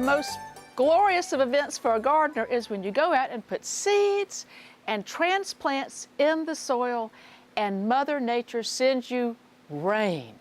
The most glorious of events for a gardener is when you go out and put seeds and transplants in the soil and Mother Nature sends you rain.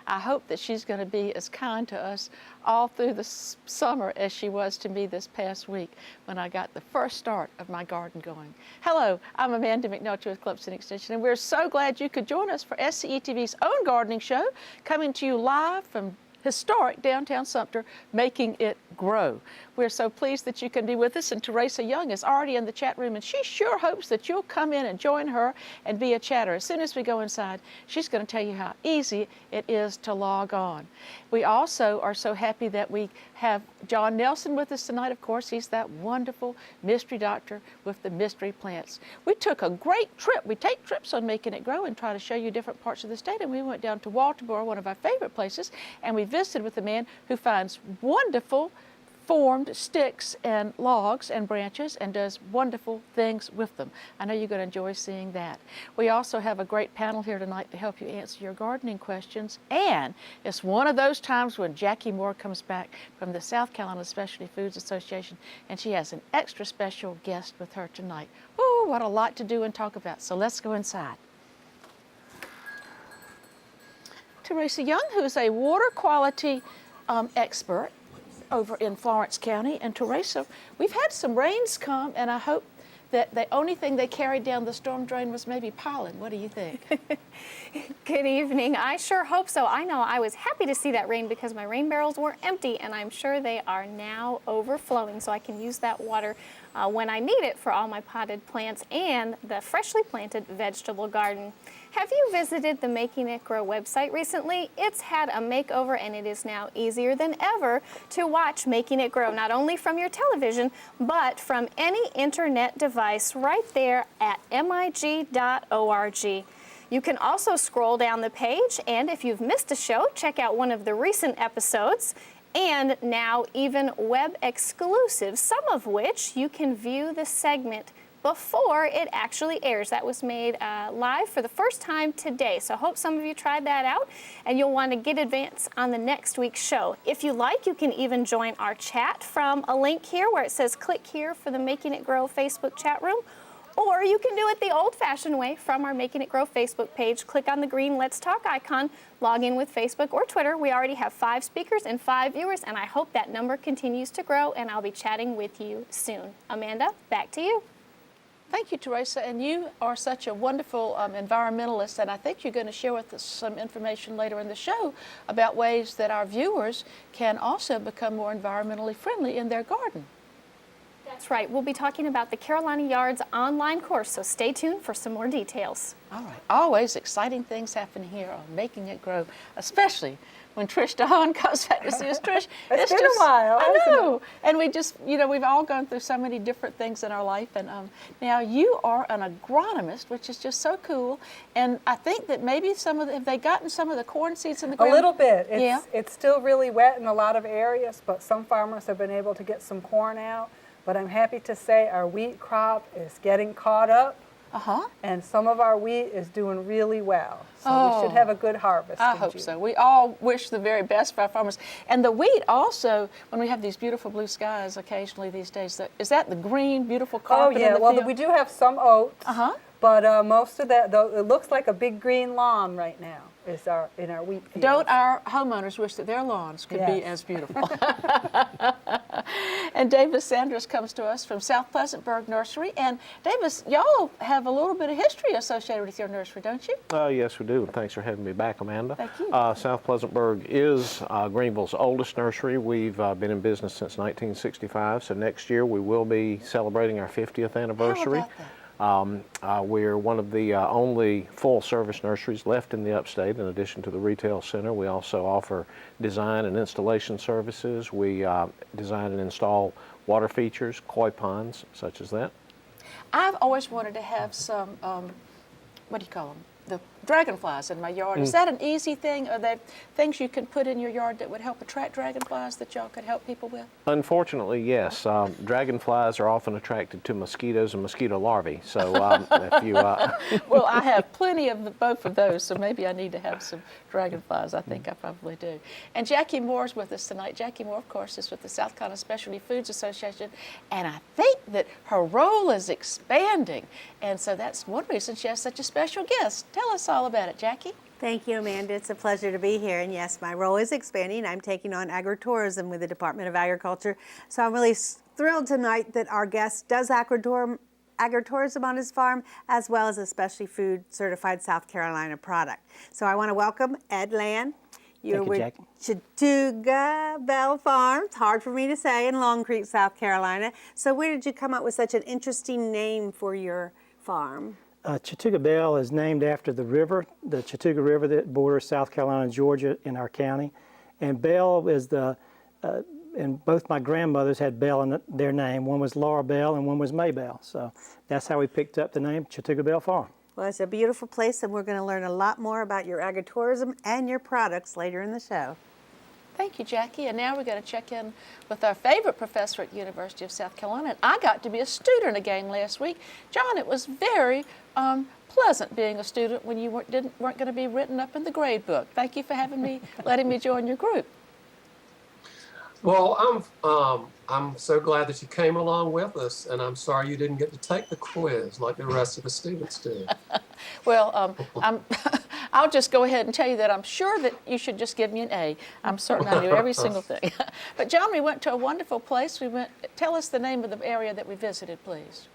I hope that she's going to be as kind to us all through the summer as she was to me this past week when I got the first start of my garden going. Hello, I'm Amanda McNulty with Clemson Extension, and we're so glad you could join us for SCETV's own gardening show, coming to you live from historic downtown Sumter, Making It Grow. We're so pleased that you can be with us, and Terasa Young is already in the chat room, and she sure hopes that you'll come in and join her and be a chatter. As soon as we go inside, she's going to tell you how easy it is to log on. We also are so happy that we have John Nelson with us tonight. Of course, he's that wonderful mystery doctor with the mystery plants. We took a great trip. We take trips on Making It Grow and try to show you different parts of the state, and we went down to Walterboro, one of our favorite places, and we visited with a man who finds wonderful formed sticks and logs and branches and does wonderful things with them. I know you're going to enjoy seeing that. We also have a great panel here tonight to help you answer your gardening questions, and it's one of those times when Jackie Moore comes back from the South Carolina Specialty Foods Association, and she has an extra special guest with her tonight. Oh, what a lot to do and talk about. So let's go inside. Terasa Young, who is a water quality expert over in Florence County. And Terasa, we've had some rains come, and I hope that the only thing they carried down the storm drain was maybe pollen. What do you think? Good evening. I sure hope so. I know I was happy to see that rain because my rain barrels were empty, and I'm sure they are now overflowing, so I can use that water when I need it for all my potted plants and the freshly planted vegetable garden. Have you visited the Making It Grow website recently? It's had a makeover, and it is now easier than ever to watch Making It Grow, not only from your television, but from any internet device right there at mig.org. You can also scroll down the page, and if you've missed a show, check out one of the recent episodes, and now even web exclusives, some of which you can view the segment before it actually airs. That was made live for the first time today. So I hope some of you tried that out, and you'll want to get advance on the next week's show. If you like, you can even join our chat from a link here where it says click here for the Making It Grow Facebook chat room. Or you can do it the old-fashioned way from our Making It Grow Facebook page. Click on the green Let's Talk icon, log in with Facebook or Twitter. We already have 5 speakers and 5 viewers, and I hope that number continues to grow, and I'll be chatting with you soon. Amanda, back to you. Thank you, Terasa, and you are such a wonderful environmentalist, and I think you're going to share with us some information later in the show about ways that our viewers can also become more environmentally friendly in their garden. That's right. We'll be talking about the Carolina Yards online course, so stay tuned for some more details. All right. Always exciting things happen here on Making It Grow, especially when Trish DeHond comes back to see us. Trish, it's been a while. I know. And we just, you know, we've all gone through so many different things in our life. And now you are an agronomist, which is just so cool. And I think that maybe have they gotten some of the corn seeds in the ground? A little bit. Yeah. It's still really wet in a lot of areas, but some farmers have been able to get some corn out. But I'm happy to say our wheat crop is getting caught up. And some of our wheat is doing really well. So we should have a good harvest. I hope so. We all wish the very best for our farmers. And the wheat also, when we have these beautiful blue skies occasionally these days, is that the green, beautiful carpet in the well, field? we do have some oats. But most of that, though, it looks like a big green lawn right now in our wheat field. Don't our homeowners wish that their lawns could be as beautiful? And Davis Sanders comes to us from South Pleasantburg Nursery. And Davis, y'all have a little bit of history associated with your nursery, don't you? Yes, we do. Thanks for having me back, Amanda. Thank you. South Pleasantburg is Greenville's oldest nursery. We've been in business since 1965, so next year we will be celebrating our 50th anniversary. How about that? We're one of the only full-service nurseries left in the upstate. In addition to the retail center, we also offer design and installation services. We design and install water features, koi ponds, such as that. I've always wanted to have some, what do you call them? the dragonflies in my yard. Is that an easy thing? Are there things you can put in your yard that would help attract dragonflies that y'all could help people with? Unfortunately, yes. Dragonflies are often attracted to mosquitoes and mosquito larvae. So if you Well, I have plenty of both of those, so maybe I need to have some dragonflies. I think I probably do. And Jackie Moore's with us tonight. Jackie Moore, of course, is with the South Carolina Specialty Foods Association, and I think that her role is expanding, and so that's one reason she has such a special guest. Tell us all about it, Jackie. Thank you, Amanda. It's a pleasure to be here. And yes, my role is expanding. I'm taking on agritourism with the Department of Agriculture. So I'm really thrilled tonight that our guest does agritourism on his farm, as well as a specialty food certified South Carolina product. So I want to welcome Ed Land. You're with Jackie. Chattooga Belle Farm. It's hard for me to say, in Long Creek, South Carolina. So where did you come up with such an interesting name for your farm? Chattooga Belle is named after the river, the Chattooga River that borders South Carolina and Georgia in our county. And Belle is and both my grandmothers had Belle in their name. One was Laura Bell and one was May Bell. So that's how we picked up the name Chattooga Belle Farm. Well, it's a beautiful place, and we're going to learn a lot more about your agritourism and your products later in the show. Thank you, Jackie. And now we're going to check in with our favorite professor at the University of South Carolina. And I got to be a student again last week. John, it was very pleasant being a student when you weren't going to be written up in the grade book. Thank you for letting me join your group. Well, I'm so glad that you came along with us, and I'm sorry you didn't get to take the quiz like the rest of the students did. Well, I'll just go ahead and tell you that I'm sure that you should just give me an A. I'm certain I knew every single thing. But John, we went to a wonderful place. Tell us the name of the area that we visited, please.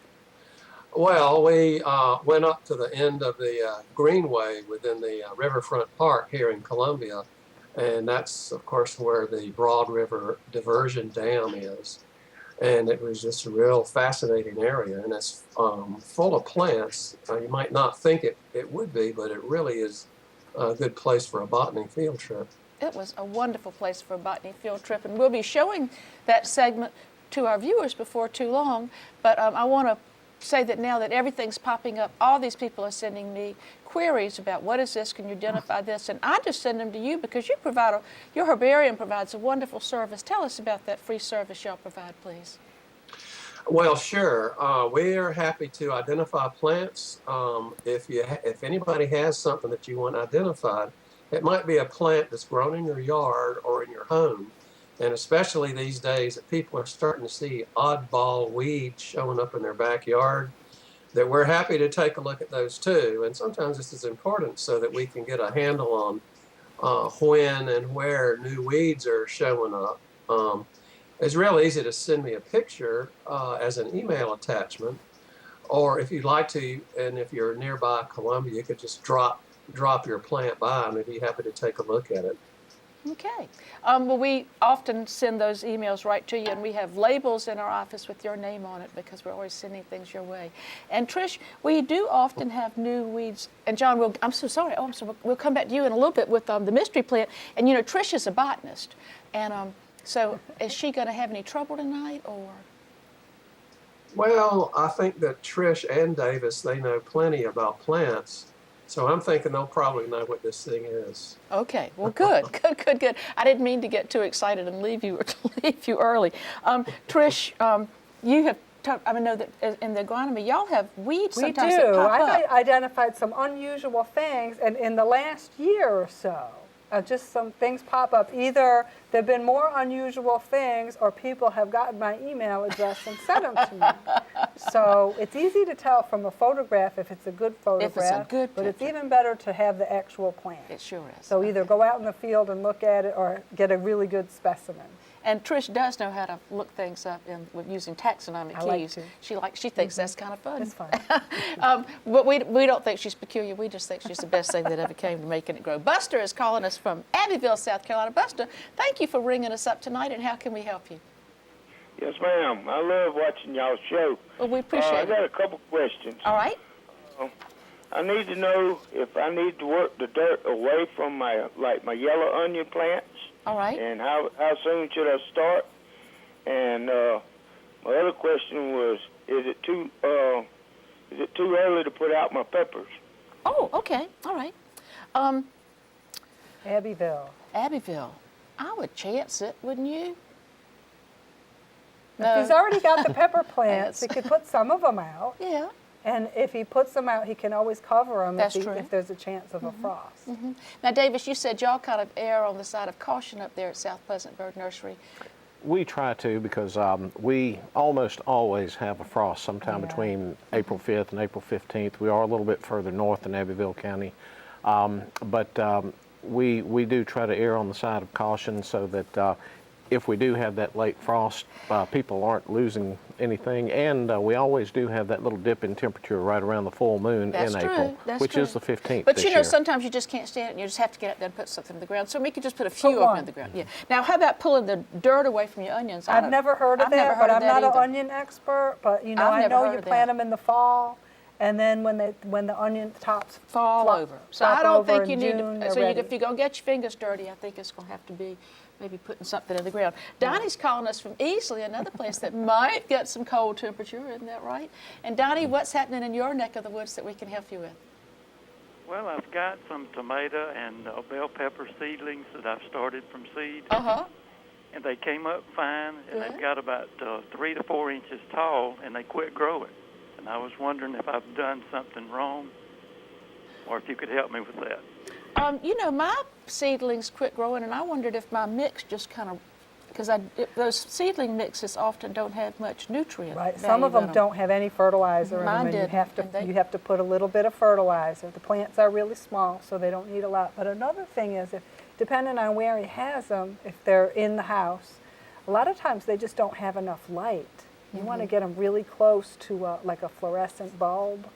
Well, we went up to the end of the Greenway within the Riverfront Park here in Columbia, and that's, of course, where the Broad River Diversion Dam is. And it was just a real fascinating area, and it's full of plants. You might not think it would be, but it really is a good place for a botany field trip. It was a wonderful place for a botany field trip, and we'll be showing that segment to our viewers before too long. But I want to say that now that everything's popping up, all these people are sending me queries about what is this, can you identify this, and I just send them to you because your herbarium provides a wonderful service. Tell us about that free service y'all provide, please. Well, sure. We are happy to identify plants. If anybody has something that you want identified, it might be a plant that's grown in your yard or in your home. And especially these days that people are starting to see oddball weeds showing up in their backyard, that we're happy to take a look at those too. And sometimes this is important so that we can get a handle on when and where new weeds are showing up. It's real easy to send me a picture as an email attachment, or if you'd like to, and if you're nearby Columbia, you could just drop your plant by and we'd be happy to take a look at it. Okay. Well, we often send those emails right to you, and we have labels in our office with your name on it because we're always sending things your way. And Trish, we do often have new weeds. And John, I'm so sorry. We'll come back to you in a little bit with the mystery plant. And you know, Trish is a botanist, and so is she going to have any trouble tonight, or? Well, I think that Trish and Davis, they know plenty about plants. So I'm thinking they'll probably know what this thing is. Okay, well, good. I didn't mean to get too excited and leave you early. Trish, you have. I know that in the agronomy, y'all have weeds sometimes that pop up. I've identified some unusual things, and in the last year or so, just some things pop up. Either there have been more unusual things, or people have gotten my email address and sent them to me. So it's easy to tell from a photograph if it's a good photograph. If it's a good but it's picture. even better to have the actual plant. It sure is. So either go out in the field and look at it, or get a really good specimen. And Trish does know how to look things up with using taxonomic keys. She thinks that's kind of fun. It's fun. But we don't think she's peculiar. We just think she's the best thing that ever came to making it grow. Buster is calling us from Abbeville, South Carolina. Buster, thank you for ringing us up tonight, and how can we help you? Yes, ma'am. I love watching y'all's show. Well, we appreciate I it. got a couple questions. All right. I need to know if I need to work the dirt away from my yellow onion plants. All right. And how soon should I start? And my other question was, is it too early to put out my peppers? Oh, okay, all right. Abbeville. Abbeville. I would chance it, wouldn't you? If he's already got the pepper plants, he Yes. could put some of them out. Yeah. And if he puts them out, he can always cover them That's if, true. if there's a chance of a frost. Now, Davis, you said y'all kind of err on the side of caution up there at South Pleasantburg Nursery. We try to because we almost always have a frost sometime Yeah. between April 5th and April 15th. We are a little bit further north than Abbeville County. But we do try to err on the side of caution so that if we do have that late frost, people aren't losing anything. And we always do have that little dip in temperature right around the full moon That's in true. April, That's which true. is the 15th But this you know, year. sometimes you just can't stand it and you just have to get up there and put something in the ground. So we could just put a few of them one. in the ground. Yeah. Now, how about pulling the dirt away from your onions? I've never heard of I've never that, heard but of I'm that not an either. onion expert. But you know, I've I never know heard you of plant that. them in the fall, and then when the onion tops Fall flop- over. So flop I don't over think in you need June, to. they're So ready. if you're going to get your fingers dirty, I think it's going to have to be maybe putting something in the ground. Donnie's calling us from Easley, another place that might get some cold temperature, isn't that right? And Donnie, what's happening in your neck of the woods that we can help you with? Well, I've got some tomato and bell pepper seedlings that I've started from seed, Uh-huh. and they came up fine, and Good. they've got about 3 to 4 inches tall, and they quit growing. And I was wondering if I've done something wrong, or if you could help me with that. You know, my seedlings quit growing, and I wondered if my mix just kind of, because those seedling mixes often don't have much nutrient. Right. Some of value in them don't have any fertilizer in Mine them, and didn't, you have to put a little bit of fertilizer. The plants are really small, so they don't need a lot. But another thing is, depending on where he has them, if they're in the house, a lot of times they just don't have enough light. You want to get them really close to like a fluorescent bulb.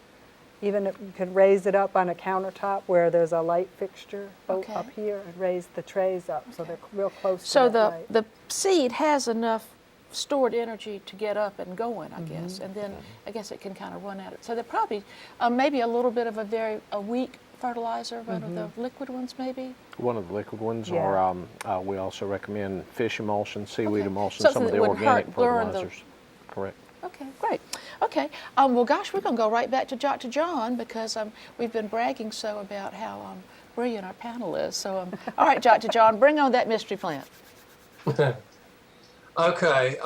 Even if you could raise it up on a countertop where there's a light fixture Okay. up here, and raise the trays up so they're real close to So that light. the seed has enough stored energy to get up and going, I guess, and then I guess it can kind of run out. So they're probably maybe a little bit of a weak fertilizer, one of the liquid ones maybe. One of the liquid ones, Yeah. or we also recommend fish emulsion, seaweed Okay. emulsion, Something some of that the wouldn't organic hurt during the- fertilizers. Correct. Okay, great. Okay, well, gosh, we're going to go right back to Dr. John because we've been bragging so about how brilliant our panel is. So, all right, Dr. John, bring on that mystery plant. Okay,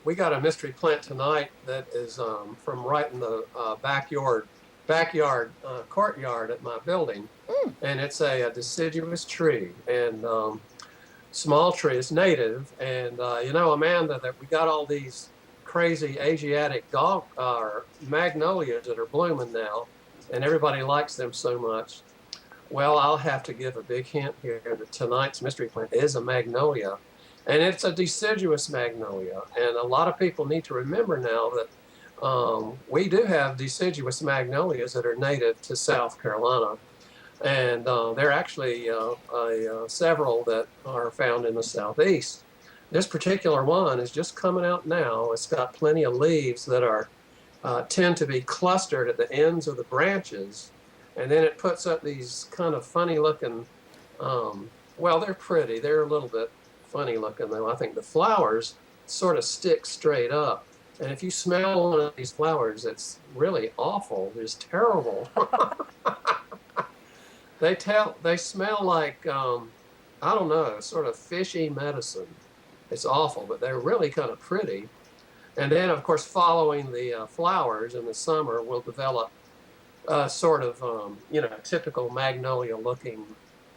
we got a mystery plant tonight that is from right in the courtyard at my building, and it's a deciduous tree and small tree. It's native, and you know, Amanda, that we got all these crazy Asiatic magnolias that are blooming now, and everybody likes them so much. Well, I'll have to give a big hint here that tonight's mystery plant is a magnolia, and it's a deciduous magnolia. And a lot of people need to remember now that we do have deciduous magnolias that are native to South Carolina, and there are actually several that are found in the southeast. This particular one is just coming out now. It's got plenty of leaves that are tend to be clustered at the ends of the branches, and then it puts up these kind of funny looking, well, they're pretty. They're a little bit funny looking though. I think the flowers sort of stick straight up, and if you smell one of these flowers, it's really awful. It's terrible. They smell like, I don't know, sort of fishy medicine. It's awful, but they're really kind of pretty. And then, of course, following the flowers in the summer, we'll develop sort of, typical magnolia-looking,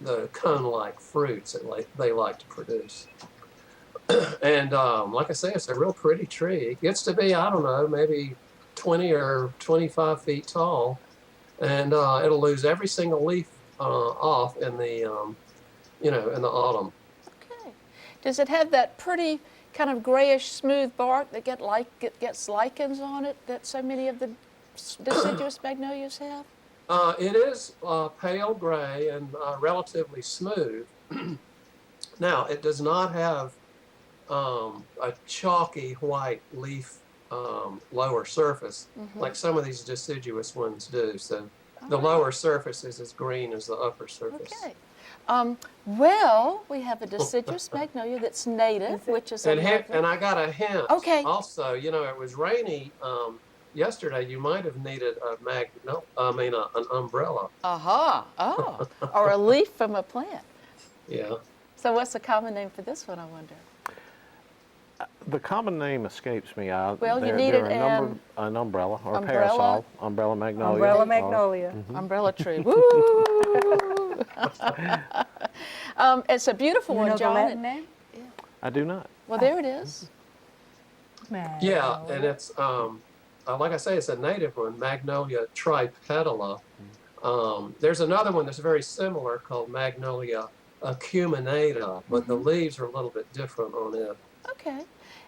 the cone-like fruits that they like to produce. And like I say, it's a real pretty tree. It gets to be, I don't know, maybe 20 or 25 feet tall, and it'll lose every single leaf off in the, in the autumn. Okay. Does it have that pretty kind of grayish, smooth bark that gets lichens on it that so many of the deciduous magnolias have? It is pale gray and relatively smooth. Now, it does not have a chalky white leaf lower surface like some of these deciduous ones do. So the lower surface is as green as the upper surface. Okay. Well, we have a deciduous magnolia that's native, which is And I got a hint. Okay. Also, it was rainy yesterday, you might have needed an umbrella. Oh, or a leaf from a plant. Yeah. So what's the common name for this one, I wonder? The common name escapes me. Well, you there needed are an umbrella or umbrella. parasol, umbrella magnolia. Umbrella magnolia. Umbrella tree. Woo! It's a beautiful You one, know the John. Latin name? I do not. Well, there it is. Yeah, and it's like I say, it's a native one, Magnolia tripetala. There's another one that's very similar called Magnolia acuminata, but the leaves are a little bit different on it. Okay.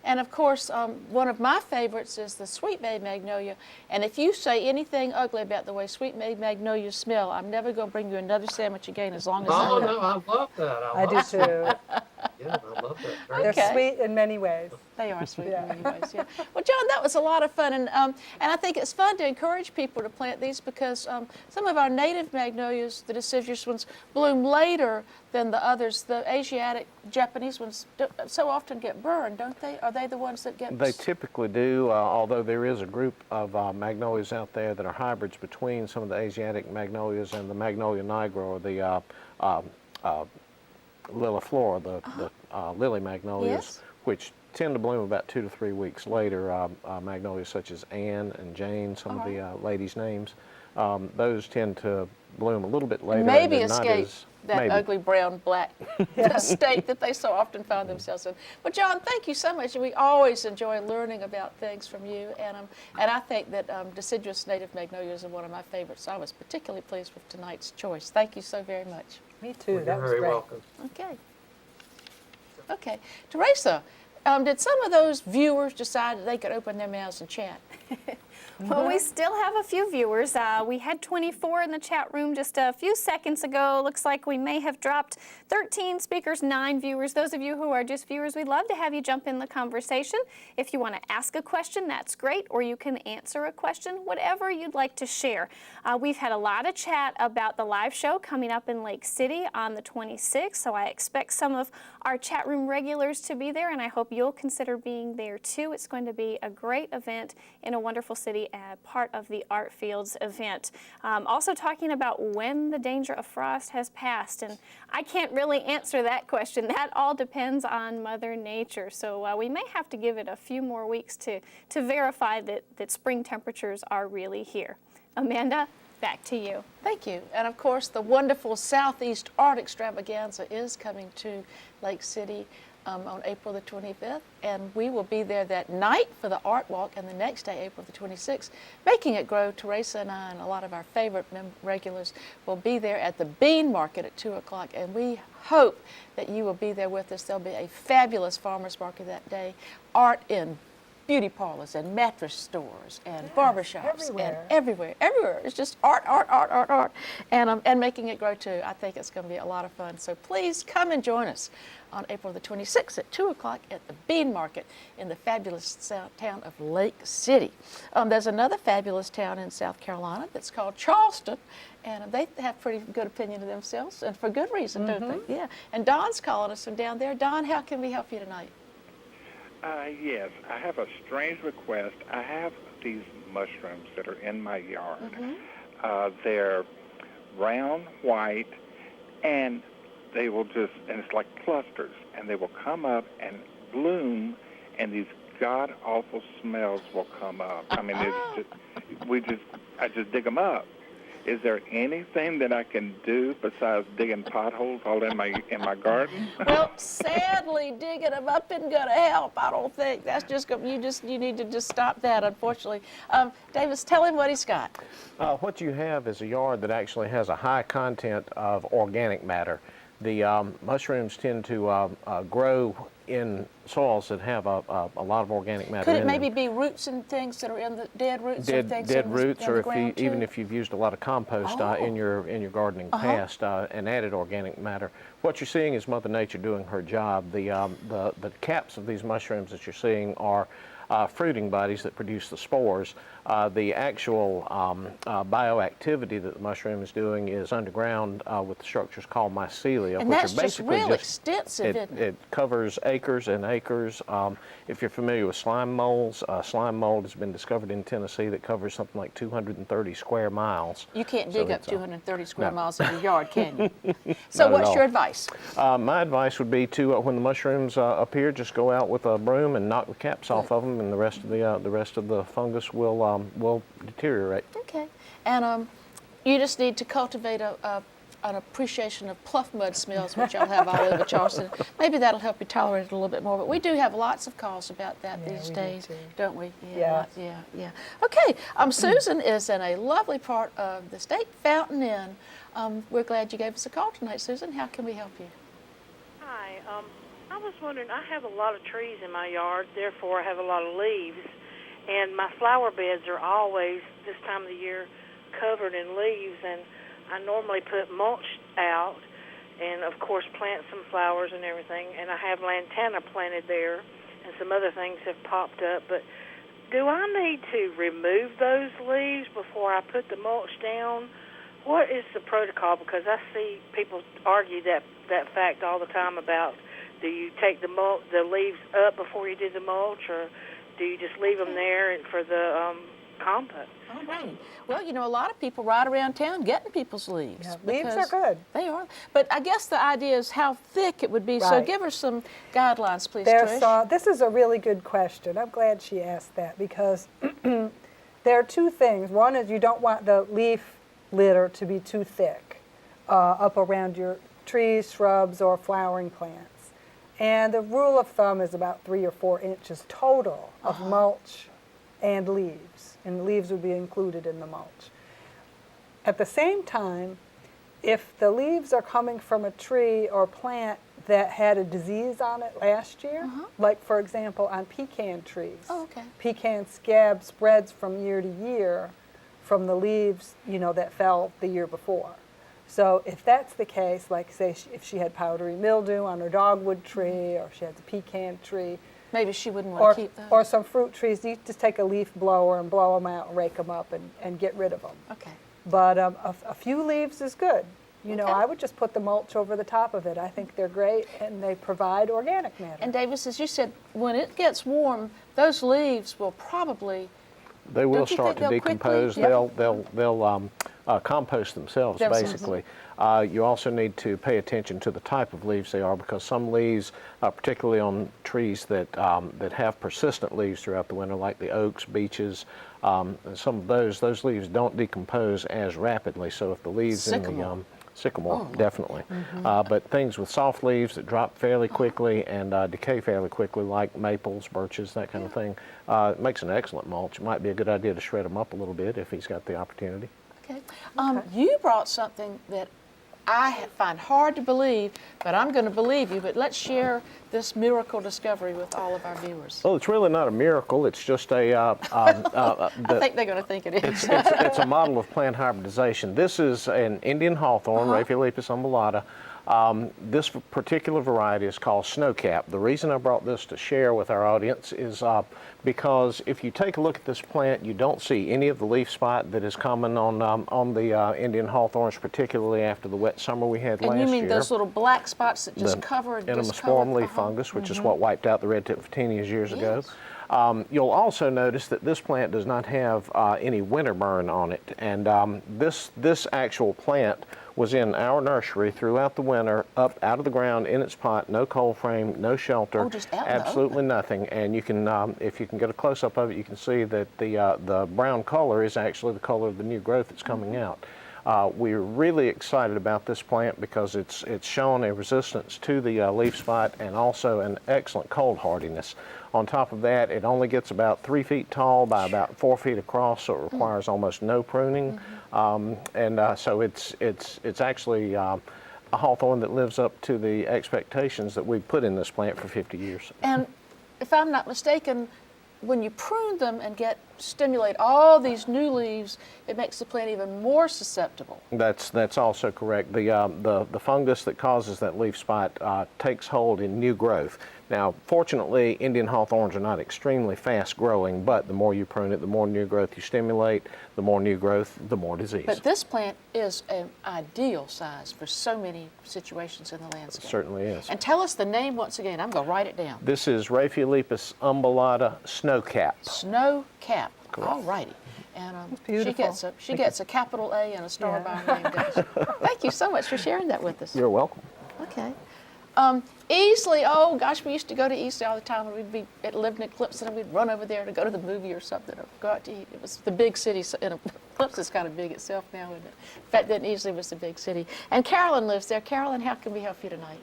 And of course, one of my favorites is the sweet bay magnolia. And if you say anything ugly about the way sweet bay magnolias smell, I'm never going to bring you another sandwich again as long as I Oh live. no, I love that. I do too. Yeah, I love that. Very They're Okay. sweet in many ways. They are sweet Yeah. in many ways, yeah. Well, John, that was a lot of fun, and I think it's fun to encourage people to plant these because some of our native magnolias, the deciduous ones, bloom later than the others. The Asiatic, Japanese ones so often get burned, don't they? Are they the ones that get? They typically do, although there is a group of magnolias out there that are hybrids between some of the Asiatic magnolias and the Magnolia nigra, or the Liliflora, the lily magnolias, Yes. which tend to bloom about 2 to 3 weeks later. Magnolias such as Anne and Jane, some of the ladies' names, those tend to bloom a little bit later. and Maybe they're not escape as- that maybe. ugly brown black state that they so often find themselves in. But John, thank you so much. We always enjoy learning about things from you, and I think that deciduous native magnolias are one of my favorites. I was particularly pleased with tonight's choice. Thank you so very much. Me too. Well, That you're was very great. welcome. Okay. Okay. Teresa, did some of those viewers decide that they could open their mouths and chat? Well, we still have a few viewers. We had 24 in the chat room just a few seconds ago. Looks like we may have dropped 13 speakers, 9 viewers. Those of you who are just viewers, we'd love to have you jump in the conversation. If you want to ask a question, that's great, or you can answer a question, whatever you'd like to share. We've had a lot of chat about the live show coming up in Lake City on the 26th, so I expect some of our chat room regulars to be there, and I hope you'll consider being there too. It's going to be a great event in a wonderful city, part of the Art Fields event. Also talking about when the danger of frost has passed, and I can't really answer that question. That all depends on Mother Nature, so we may have to give it a few more weeks to verify that spring temperatures are really here. Amanda, back to you. Thank you. And of course, the wonderful Southeast Art Extravaganza is coming to Lake City on April the 25th, and we will be there that night for the art walk, and the next day, April the 26th, Making It Grow. Teresa and I and a lot of our favorite regulars will be there at the Bean Market at 2 o'clock, and we hope that you will be there with us. There'll be a fabulous farmers market that day, art in beauty parlors and mattress stores and barbershops and everywhere. It's just art. And Making It Grow too. I think it's going to be a lot of fun. So please come and join us on April the 26th at 2 o'clock at the Bean Market in the fabulous town of Lake City. There's another fabulous town in South Carolina that's called Charleston, and they have pretty good opinion of themselves, and for good reason, don't they? Yeah. And Don's calling us from down there. Don, how can we help you tonight? Yes, I have a strange request. I have these mushrooms that are in my yard. They're brown, white, and they will and it's like clusters, and they will come up and bloom, and these god-awful smells will come up. I mean, I just dig them up. Is there anything that I can do besides digging potholes all in my garden? Well, sadly, digging them up isn't going to help. I don't think that's just you need to just stop that. Unfortunately, Davis, tell him what he's got. What you have is a yard that actually has a high content of organic matter. The mushrooms tend to grow in soils that have a lot of organic matter Could it in maybe them. be roots and things that are in the dead roots or things Dead in roots, in or the if ground even too? if you've used a lot of compost in your gardening past and added organic matter, what you're seeing is Mother Nature doing her job. The caps of these mushrooms that you're seeing are fruiting bodies that produce the spores. The actual bioactivity that the mushroom is doing is underground with the structures called mycelia, And which that's are just basically real extensive, isn't it? It covers acres and acres. If you're familiar with slime molds, slime mold has been discovered in Tennessee that covers something like 230 square miles. You can't So dig up it's, 230 square no. miles in your yard, can you? So Not at what's all. your advice? My advice would be to, when the mushrooms appear, just go out with a broom and knock the caps off of them, and the rest of the fungus will deteriorate. Okay. And you just need to cultivate an appreciation of pluff mud smells, which y'all have all over Charleston. Maybe that'll help you tolerate it a little bit more. But we do have lots of calls about that these days, don't we? Yeah. Yeah. Okay. Susan is in a lovely part of the state, Fountain Inn. We're glad you gave us a call tonight, Susan. How can we help you? Hi. I was wondering, I have a lot of trees in my yard, therefore I have a lot of leaves, and my flower beds are always, this time of the year, covered in leaves, and I normally put mulch out and, of course, plant some flowers and everything, and I have lantana planted there, and some other things have popped up, but do I need to remove those leaves before I put the mulch down? What is the protocol? Because I see people argue that fact all the time about, do you take the leaves up before you do the mulch, or do you just leave them there for the compost? All right. Well, you know, a lot of people ride around town getting people's leaves. Yeah, leaves are good. They are. But I guess the idea is how thick it would be. So Right. give her some guidelines, please, Trish. This is a really good question. I'm glad she asked that, because there are two things. One is you don't want the leaf litter to be too thick up around your trees, shrubs, or flowering plants. And the rule of thumb is about 3 or 4 inches total of mulch and leaves. And the leaves would be included in the mulch. At the same time, if the leaves are coming from a tree or plant that had a disease on it last year, like, for example, on pecan trees. Oh, okay. Pecan scab spreads from year to year from the leaves, you know, that fell the year before. So if that's the case, like, say, if she had powdery mildew on her dogwood tree, or she has a pecan tree, maybe she wouldn't want to keep those. or some fruit trees, you just take a leaf blower and blow them out and rake them up and get rid of them. Okay. But a few leaves is good. You know, I would just put the mulch over the top of it. I think they're great, and they provide organic matter. And Davis, as you said, when it gets warm, those leaves will probably... They will Don't you start think to they'll decompose. quickly- They'll compost themselves, basically. You also need to pay attention to the type of leaves they are, because some leaves, particularly on trees that have persistent leaves throughout the winter, like the oaks, beeches, some of those leaves don't decompose as rapidly. So if the leaves in the sycamore, definitely. But things with soft leaves that drop fairly quickly and decay fairly quickly, like maples, birches, that kind of thing, it makes an excellent mulch. It might be a good idea to shred them up a little bit if he's got the opportunity. Okay. You brought something that I find hard to believe, but I'm going to believe you. But let's share this miracle discovery with all of our viewers. Well, it's really not a miracle. It's just I think they're going to think it is. it's a model of plant hybridization. This is an Indian hawthorn, Raphilepis umbellata. This particular variety is called snowcap. The reason I brought this to share with our audience is because if you take a look at this plant, you don't see any of the leaf spot that is common on the Indian hawthorns, particularly after the wet summer we had last year. And you mean those little black spots that just cover and Entomosporum leaf fungus, which is what wiped out the red-tip photinias years ago. You'll also notice that this plant does not have any winter burn on it, and this actual plant was in our nursery throughout the winter, up out of the ground in its pot, no cold frame, no shelter, just out absolutely nothing. And you can, if you can get a close-up of it, you can see that the brown color is actually the color of the new growth that's coming out. We're really excited about this plant because it's shown a resistance to the leaf spot and also an excellent cold hardiness. On top of that, it only gets about 3 feet tall by about 4 feet across, so it requires almost no pruning. So it's actually a hawthorn that lives up to the expectations that we've put in this plant for 50 years. And if I'm not mistaken, when you prune them and get stimulate all these new leaves, it makes the plant even more susceptible. That's also correct. The fungus that causes that leaf spot takes hold in new growth. Now, fortunately, Indian hawthorns are not extremely fast growing, but the more you prune it, the more new growth you stimulate, the more new growth, the more disease. But this plant is an ideal size for so many situations in the landscape. It certainly is. And tell us the name once again. I'm going to write it down. This is Rhaphiolipus umbellata snowcap. Snowcap. All righty. And she gets a capital A and a star by her name, doesn't she? Thank you so much for sharing that with us. You're welcome. Okay. Easley, oh gosh, we used to go to Easley all the time. Lived in Clemson, and we'd run over there to go to the movie or something, or go out to eat. It was the big city. Clemson's kind of big itself now, isn't it? In fact, then Easley was the big city. And Carolyn lives there. Carolyn, how can we help you tonight?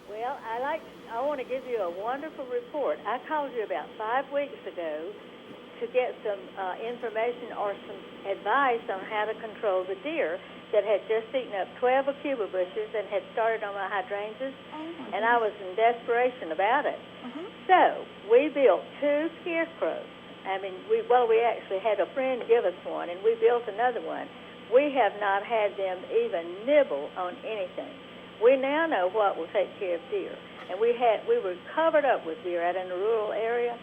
Well, I want to give you a wonderful report. I called you about 5 weeks ago to get some information or some advice on how to control the deer that had just eaten up 12 Cuba bushes and had started on my hydrangeas, and I was in desperation about it. So we built 2 scarecrows. I mean, we actually had a friend give us one, and we built another one. We have not had them even nibble on anything. We now know what will take care of deer, and we were covered up with deer out in the rural area,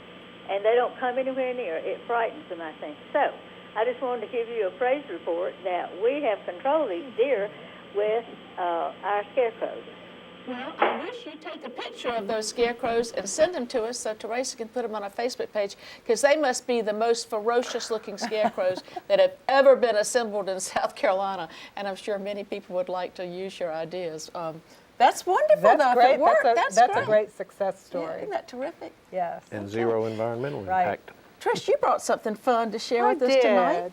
and they don't come anywhere near. It frightens them, I think. So I just wanted to give you a praise report that we have controlled these deer with our scarecrows. Well, I wish you'd take a picture of those scarecrows and send them to us so Terasa can put them on our Facebook page, because they must be the most ferocious-looking scarecrows that have ever been assembled in South Carolina, and I'm sure many people would like to use your ideas. That's wonderful, That's though. great. If it worked, That's great. a great success story. Yeah, isn't that terrific? Yes. And zero environmental Right. impact. Trish, you brought something fun to share with us tonight.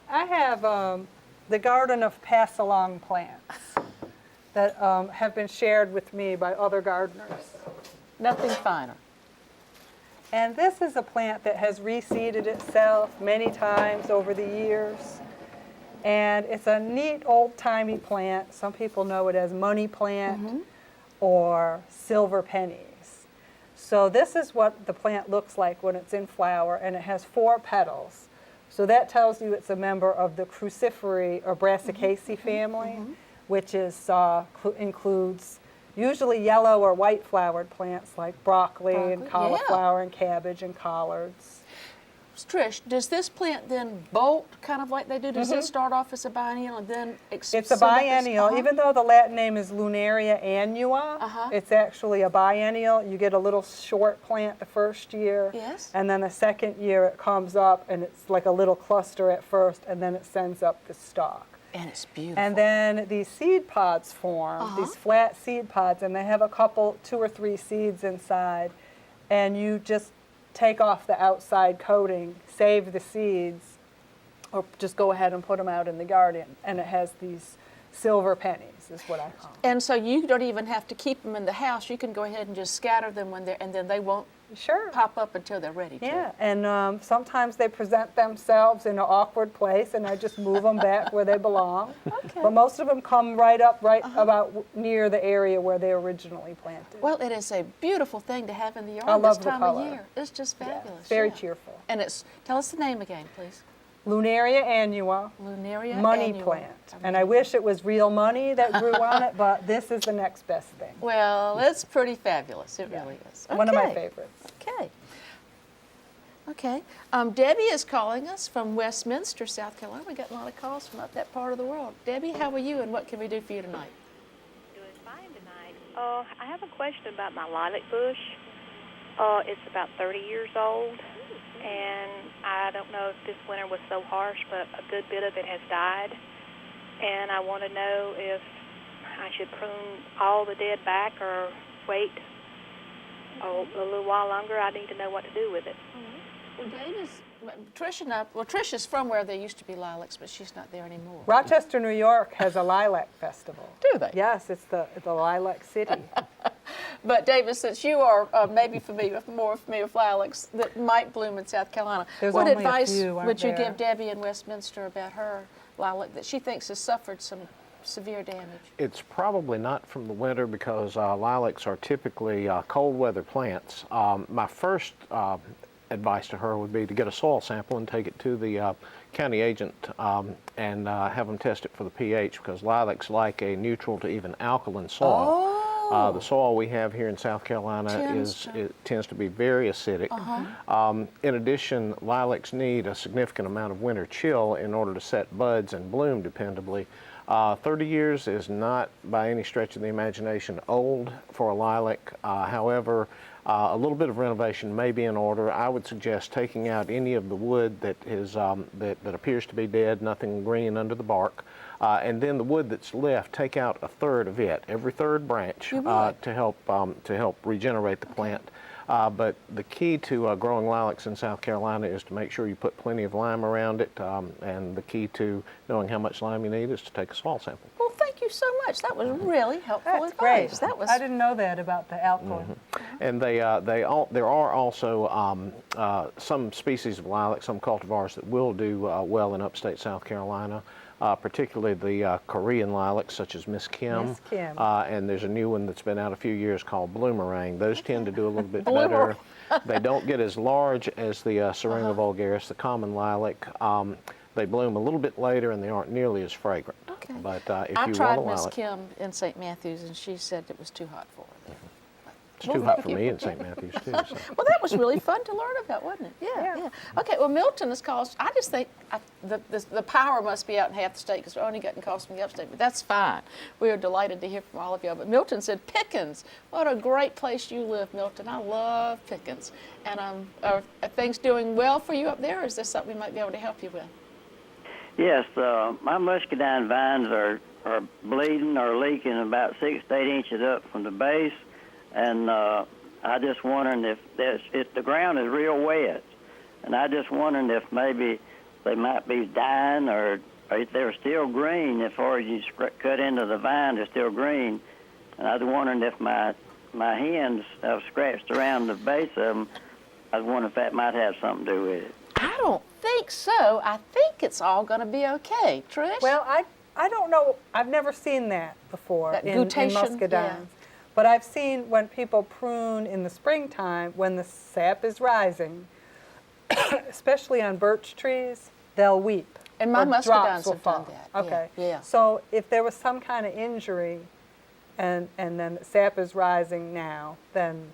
I have the garden of pass-along plants that have been shared with me by other gardeners. Nothing finer. And this is a plant that has reseeded itself many times over the years. And it's a neat old-timey plant. Some people know it as money plant or silver pennies. So this is what the plant looks like when it's in flower, and it has 4 petals. So that tells you it's a member of the Cruciferae or Brassicaceae family, which is includes usually yellow or white flowered plants like broccoli and cauliflower and cabbage and collards. Trish, does this plant then bolt kind of like they do? Does it start off as a biennial and then It's a biennial. Even though the Latin name is Lunaria annua, it's actually a biennial. You get a little short plant the first year, and then the second year it comes up and it's like a little cluster at first, and then it sends up the stalk. And it's beautiful. And then these seed pods form, these flat seed pods, and they have a couple, 2 or 3 seeds inside, and you just take off the outside coating, save the seeds, or just go ahead and put them out in the garden. And it has these silver pennies, is what I call them. And so you don't even have to keep them in the house. You can go ahead and just scatter them when they're, and then they won't pop up until they're ready to. Yeah, and sometimes they present themselves in an awkward place, and I just move them back where they belong. But most of them come right up, about near the area where they originally planted. Well, it is a beautiful thing to have in the yard I love this the time color. of year. It's just fabulous. Very cheerful. And tell us the name again, please. Lunaria annua, Lunaria money annua. plant. And I wish it was real money that grew on it, but this is the next best thing. Well, it's pretty fabulous. It really is. One of my Okay. favorites. Okay. Okay. Debbie is calling us from Westminster, South Carolina. We got a lot of calls from up that part of the world. Debbie, how are you, and what can we do for you tonight? Doing fine tonight. I have a question about my lilac bush. It's about 30 years old, and I don't know if this winter was so harsh, but a good bit of it has died. And I want to know if I should prune all the dead back or wait a little while longer. I need to know what to do with it. Well, Trish is from where there used to be lilacs, but she's not there anymore. Rochester, New York has a lilac festival. Do they? Yes, it's the lilac city. But David, since you are maybe more familiar with lilacs that might bloom in South Carolina, There's what only a advice few, aren't would you there? give Debbie in Westminster about her lilac that she thinks has suffered some severe damage? It's probably not from the winter because lilacs are typically cold weather plants. My first advice to her would be to get a soil sample and take it to the county agent and have them test it for the pH, because lilacs like a neutral to even alkaline soil. The soil we have here in South Carolina tends to be very acidic. In addition, lilacs need a significant amount of winter chill in order to set buds and bloom dependably. 30 years is not by any stretch of the imagination old for a lilac. However, a little bit of renovation may be in order. I would suggest taking out any of the wood that is that appears to be dead, nothing green under the bark, and then the wood that's left, take out a third of it, every third branch, to help regenerate the plant. But the key to growing lilacs in South Carolina is to make sure you put plenty of lime around it, and the key to knowing how much lime you need is to take a soil sample. Well, thank you so much. That was really helpful That's advice. great. That was. I didn't know that about the alkaline. And there are also some species of lilac, some cultivars that will do well in upstate South Carolina. Particularly the Korean lilacs, such as Miss Kim. Miss Kim. And there's a new one that's been out a few years called Bloomerang. Those tend to do a little bit better. They don't get as large as the Syringa vulgaris, the common lilac. They bloom a little bit later and they aren't nearly as fragrant. Okay. But if I you tried want a Miss lilac, Kim in St. Matthews, and she said it was too hot for her. it's too hot for me in St. Matthews too. So. Well, that was really fun to learn about, wasn't it? Yeah. Okay, well, Milton has caused, I just think the power must be out in half the state because we're only getting calls from the upstate, but that's fine. We are delighted to hear from all of y'all. But Milton said, Pickens, what a great place you live, Milton. I love Pickens. And are things doing well for you up there, or is there something we might be able to help you with? Yes, my muscadine vines are bleeding or leaking about 6 to 8 inches up from the base. And I just wondering if the ground is real wet, and I just wondering if maybe they might be dying, or if they're still green. As far as you cut into the vine, they're still green. And I was wondering if my hands have scratched around the base of them. I was wondering if that might have something to do with it. I don't think so. I think it's all going to be okay. Trish? Well, I don't know. I've never seen that before That in glutation, muscadines. yeah. But I've seen when people prune in the springtime, when the sap is rising, especially on birch trees, they'll weep. And my or drops muscadines will have done fall. that. Okay. Yeah. So if there was some kind of injury and then the sap is rising now, then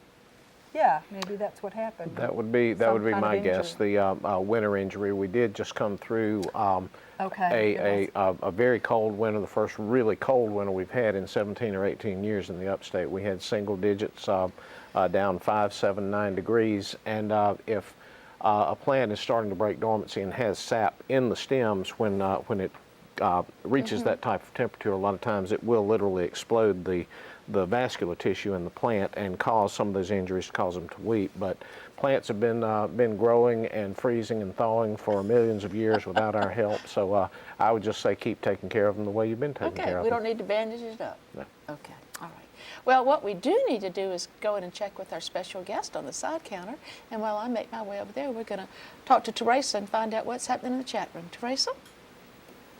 yeah, maybe that's what happened. That would be my guess. The winter injury, we did just come through a very cold winter, the first really cold winter we've had in 17 or 18 years in the upstate. We had single digits down 5, 7, 9 degrees, and if a plant is starting to break dormancy and has sap in the stems when it reaches that type of temperature, a lot of times it will literally explode the vascular tissue in the plant and cause some of those injuries, cause them to weep. But plants have been growing and freezing and thawing for millions of years without our help. So I would just say keep taking care of them the way you've been taking care of them. Okay, we don't need to bandage it up. No. Okay, all right. Well, what we do need to do is go in and check with our special guest on the side counter. And while I make my way over there, we're going to talk to Terasa and find out what's happening in the chat room. Terasa?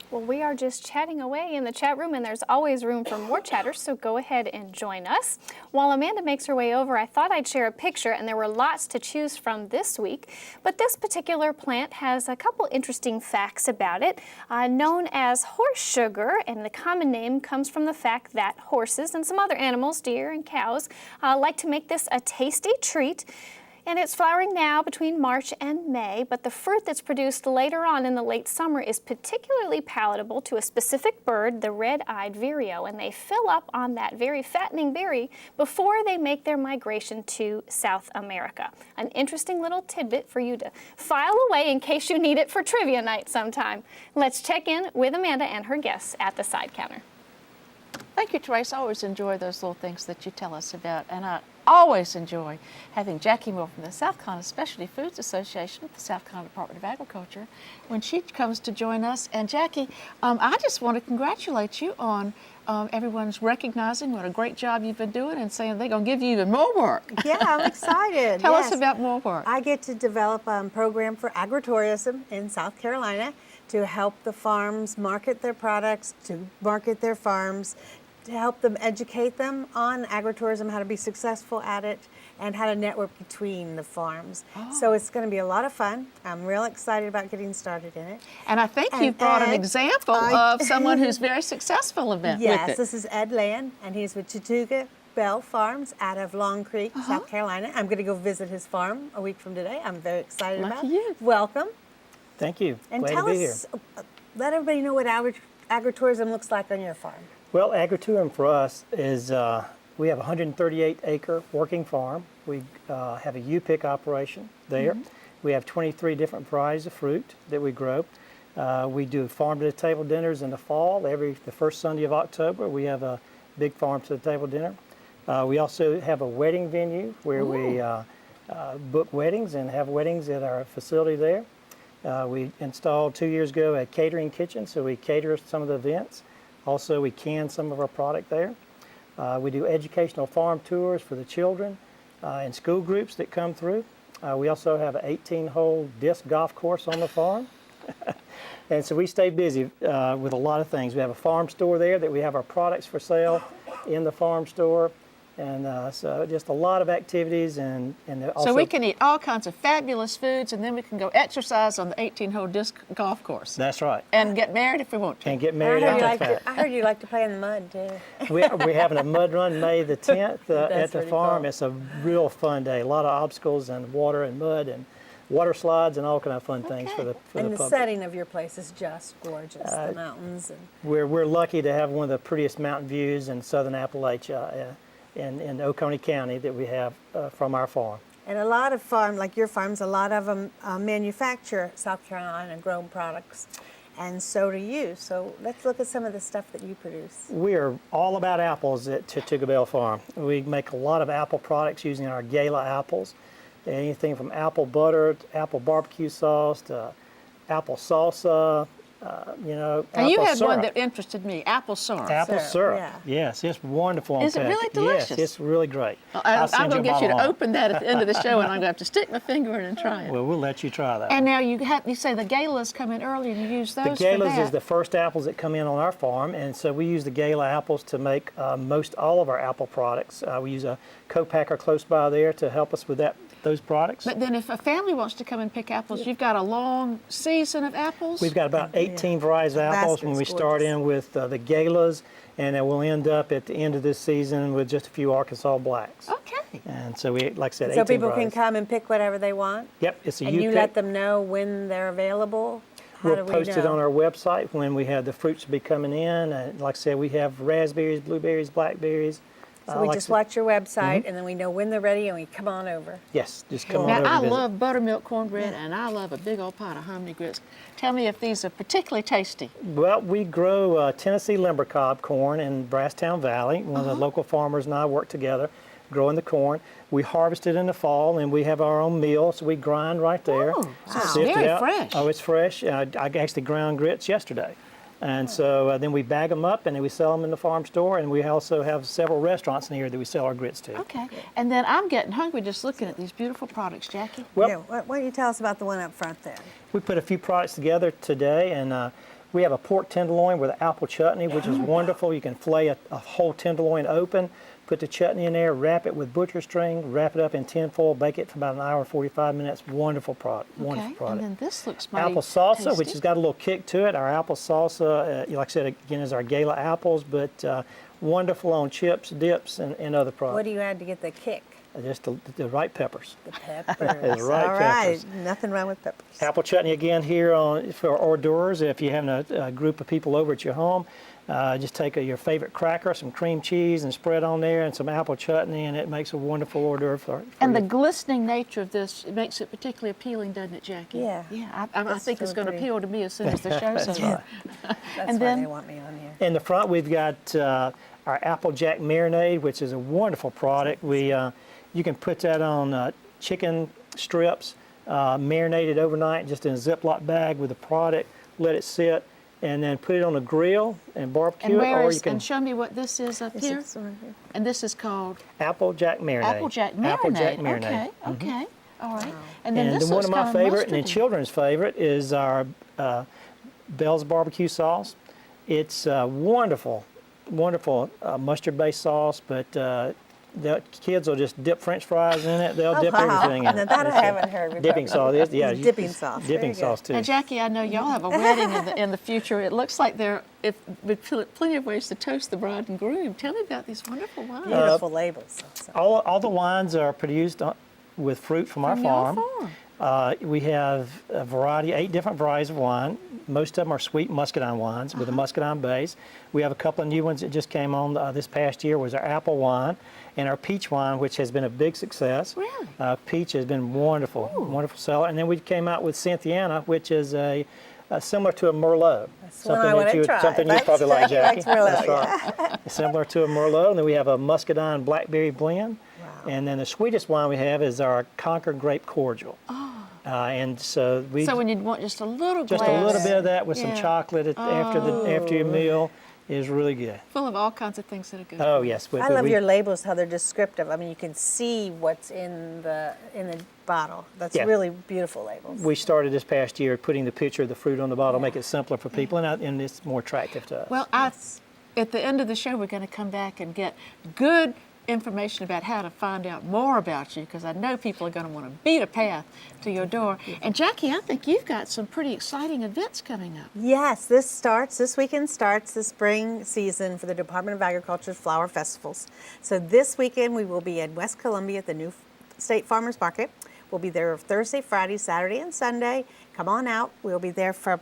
Well, we are just chatting away in the chat room, and there's always room for more chatters, so go ahead and join us. While Amanda makes her way over, I thought I'd share a picture, and there were lots to choose from this week, but this particular plant has a couple interesting facts about it. Known as horse sugar, and the common name comes from the fact that horses and some other animals, deer and cows, like to make this a tasty treat. And it's flowering now between March and May, but the fruit that's produced later on in the late summer is particularly palatable to a specific bird, the red-eyed vireo, and they fill up on that very fattening berry before they make their migration to South America. An interesting little tidbit for you to file away in case you need it for trivia night sometime. Let's check in with Amanda and her guests at the side counter. Thank you, Terasa. I always enjoy those little things that you tell us about, and I always enjoy having Jackie Moore from the South Carolina Specialty Foods Association with the South Carolina Department of Agriculture when she comes to join us. And Jackie, I just want to congratulate you on everyone's recognizing what a great job you've been doing and saying they're going to give you even more work. Yeah, I'm excited. Tell us about more work. I get to develop a program for agritourism in South Carolina to help the farms market their products, to market their farms, to help them, educate them on agritourism, how to be successful at it, and how to network between the farms. So it's going to be a lot of fun. I'm real excited about getting started in it. And I think you brought an example of someone who's very successful with it. Yes, this is Ed Land, and he's with Chattooga Belle Farms out of Long Creek, South Carolina. I'm going to go visit his farm a week from today. I'm very excited about it. You. Welcome. Thank you. And Glad tell to be us, here. let everybody know what agritourism looks like on your farm. Well, agritourism for us is we have a 138-acre working farm. We have a U-pick operation there. We have 23 different varieties of fruit that we grow. We do farm-to-the-table dinners in the fall. The first Sunday of October, we have a big farm-to-the-table dinner. We also have a wedding venue where we book weddings and have weddings at our facility there. We installed 2 years ago a catering kitchen, so we cater some of the events. Also, we can some of our product there. We do educational farm tours for the children and school groups that come through. We also have an 18-hole disc golf course on the farm. And so we stay busy with a lot of things. We have a farm store there that we have our products for sale in the farm store. And so just a lot of activities and also... So we can eat all kinds of fabulous foods, and then we can go exercise on the 18-hole disc golf course. That's right. And get married if we want to. And get married after that. I heard you like to play in the mud, too. We're having a mud run May the 10th at the farm. Cool. It's a real fun day. A lot of obstacles and water and mud and water slides and all kind of fun things for the public. And the setting of your place is just gorgeous, the mountains. And We're lucky to have one of the prettiest mountain views in southern Appalachia in Oconee County that we have from our farm. And a lot of like your farms, a lot of them manufacture South Carolina grown products. And so do you. So let's look at some of the stuff that you produce. We are all about apples at Chattooga Belle Farm. We make a lot of apple products using our Gala apples. Anything from apple butter to apple barbecue sauce to apple salsa, And apple you had syrup. one that interested me, apple syrup. Apple syrup. Yeah. Yes, it's wonderful. Is it really delicious? Yes, it's really great. I'm going to get you to open that at the end of the show, and I'm going to have to stick my finger in and try it. Well, we'll let you try that. And now you say the galas come in early, and you use those The galas for that. is the first apples that come in on our farm, and so we use the gala apples to make most all of our apple products. We use a co-packer close by there to help us with those products. But then if a family wants to come and pick apples, you've got a long season of apples? We've got about 18 varieties of apples when we start in with the galas, and then we'll end up at the end of this season with just a few Arkansas blacks. Okay. And so we, like I said, So 18 people varieties. can come and pick whatever they want? Yep, it's a And you U-pick. let them know when they're available? How We'll do we post it know? on our website when we have the fruits to be coming in. And like I said, we have raspberries, blueberries, blackberries. So we like just I said- watch your website, and then we know when they're ready, and we come on over. Yes, just come on Now, over I and visit. love buttermilk cornbread, and I love a big old pot of hominy grits. Tell me if these are particularly tasty. Well, we grow Tennessee limber cob corn in Brasstown Valley. One of the local farmers and I work together growing the corn. We harvest it in the fall, and we have our own mill, so we grind right there. Oh, wow. Sift it Very out. fresh. Oh, it's fresh. I actually ground grits yesterday. And so then we bag them up, and then we sell them in the farm store, and we also have several restaurants in here that we sell our grits to. Okay. And then I'm getting hungry just looking at these beautiful products, Jackie. Well, Why don't you tell us about the one up front there? we put a few products together today, and we have a pork tenderloin with apple chutney, which is wonderful. You can fillet a whole tenderloin open, put the chutney in there, wrap it with butcher string, wrap it up in tin foil, bake it for about an hour and 45 minutes. Wonderful product. Wonderful Okay. product. And then this looks mighty Apple salsa, tasty. which has got a little kick to it. Our apple salsa, like I said, again, is our Gala apples, but wonderful on chips, dips, and other products. What do you add to get the kick? Just the right peppers. The peppers. The right All right. peppers. Nothing wrong with peppers. Apple chutney again here for hors d'oeuvres. If you're having a group of people over at your home, just take your favorite cracker, some cream cheese, and spread on there, and some apple chutney, and it makes a wonderful hors d'oeuvre for And the you. glistening nature of this, it makes it particularly appealing, doesn't it, Jackie? Yeah. Yeah, I That's think it's so going to pretty. appeal to me as soon as the show's That's over. right. That's And why then- they want me on here. In the front, we've got our Applejack marinade, which is a wonderful product. You can put that on chicken strips, marinated overnight just in a Ziploc bag with the product, let it sit, and then put it on a grill and barbecue And it, where or is, you can and show me what this is up here. And this is called Applejack marinade. Applejack marinade. Applejack marinade. Okay, okay, all right. And then And this one looks of my kind favorite, and the mustardy. children's favorite, is our Bell's barbecue sauce. It's wonderful wonderful mustard-based sauce, but the kids will just dip French fries in it. They'll dip everything in Now it. that I It's a haven't heard before. dipping sauce. Dipping sauce. Very Dipping good. sauce too. And Jackie, I know y'all have a wedding in the future. It looks like with plenty of ways to toast the bride and groom. Tell me about these wonderful wines. Beautiful labels. All the wines are produced with fruit from our From your farm. farm. We have a variety, 8 different varieties of wine. Most of them are sweet muscadine wines with a muscadine base. We have a couple of new ones that just came on this past year. Was our apple wine and our peach wine, which has been a big success. Really? Peach has been wonderful, wonderful seller. And then we came out with Cynthiana, which is similar to a Merlot. One I want to try. Something you probably like, Jackie. That's Merlot, That's right. Similar to a Merlot. And then we have a muscadine blackberry blend. Wow. And then the sweetest wine we have is our Concord grape cordial. Oh. And so when you want just a little just glass. a little bit of that with some chocolate after your meal is really good. Full of all kinds of things that are good. Oh yes. I love your labels, how they're descriptive. I mean, you can see what's in the bottle. That's really beautiful labels. We started this past year putting the picture of the fruit on the bottle, make it simpler for people, and it's more attractive to us. Well, at the end of the show, we're going to come back and get good information about how to find out more about you, because I know people are going to want to beat a path to your door. And Jackie, I think you've got some pretty exciting events coming up. Yes, this weekend starts the spring season for the Department of Agriculture's flower festivals. So this weekend we will be in West Columbia at the new State Farmers Market. We'll be there Thursday, Friday, Saturday, and Sunday. Come on out. We'll be there from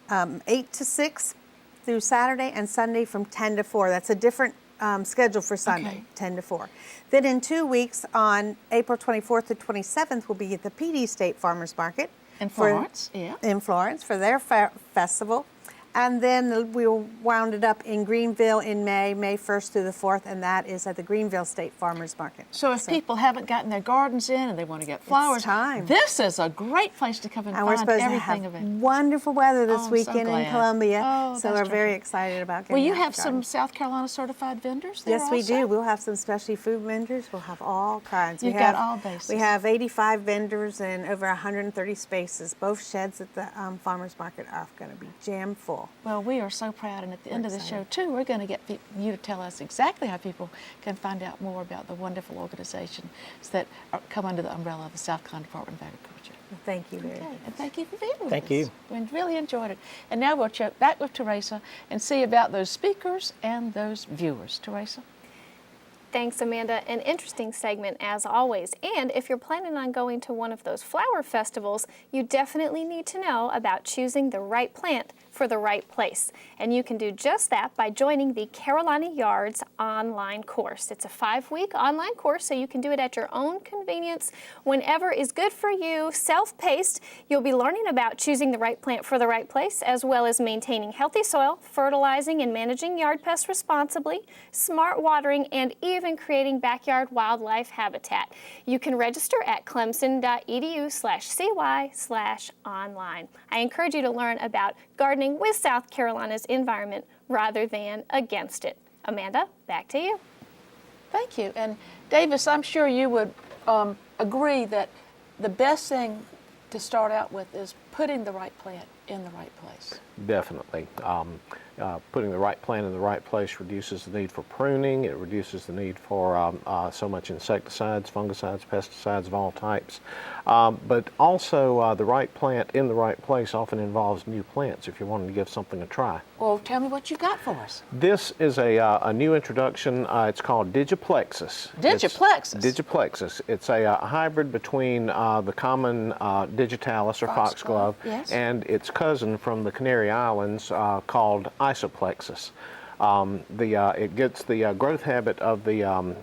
8 to 6 through Saturday, and Sunday from 10 to 4. That's a different schedule for Sunday, 10 to 4. Then in 2 weeks, on April 24th to 27th, we'll be at the PD State Farmers Market. In Florence, In Florence for their festival. And then we'll wound it up in Greenville in May 1st through the 4th, and that is at the Greenville State Farmers Market. So if people haven't gotten their gardens in and they want to get flowers, this is a great place to come and we're find supposed everything to of have it. wonderful weather this weekend in Columbia, so we're that's very terrific. excited about getting Will you out have the some garden. South Carolina certified vendors there Yes, we also? do. We'll have some specialty food vendors. We'll have all kinds. You've got all bases. We have 85 vendors and over 130 spaces. Both sheds at the farmers market are going to be jam full. Well, we are so proud, and at the end of the show, too, we're going to get you to tell us exactly how people can find out more about the wonderful organizations that come under the umbrella of the South Carolina Department of Agriculture. Well, thank you very much. And thank you for being with us. Thank you. We really enjoyed it. And now we'll check back with Terasa and see about those speakers and those viewers. Terasa? Thanks, Amanda. An interesting segment as always. And if you're planning on going to one of those flower festivals, you definitely need to know about choosing the right plant for the right place. And you can do just that by joining the Carolina Yards online course. It's a 5-week online course, so you can do it at your own convenience whenever is good for you, self-paced. You'll be learning about choosing the right plant for the right place, as well as maintaining healthy soil, fertilizing and managing yard pests responsibly, smart watering, and even creating backyard wildlife habitat. You can register at clemson.edu/cy/online. I encourage you to learn about gardening with South Carolina's environment rather than against it. Amanda, back to you. Thank you. And Davis, I'm sure you would agree that the best thing to start out with is putting the right plant in the right place. Definitely. Putting the right plant in the right place reduces the need for pruning. It reduces the need for so much insecticides, fungicides, pesticides of all types. But also the right plant in the right place often involves new plants if you're wanting to give something a try. Well, tell me what you got for us. This is a new introduction. It's called Digiplexus. Digiplexus? It's a hybrid between the common digitalis or foxglove and its cousin from the Canary Islands called Isoplexus. It gets the growth habit of the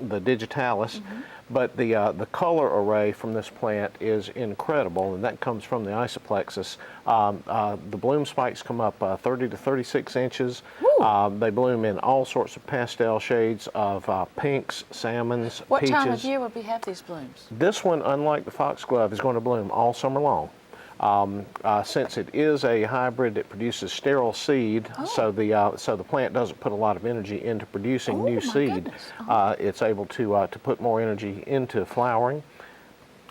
digitalis, but the color array from this plant is incredible, and that comes from the Isoplexus. The bloom spikes come up 30 to 36 inches. They bloom in all sorts of pastel shades of pinks, salmons, What peaches. time of year will we have these blooms? This one, unlike the foxglove, is going to bloom all summer long. Since it is a hybrid, it produces sterile seed, so the plant doesn't put a lot of energy into producing new seed. It's able to put more energy into flowering.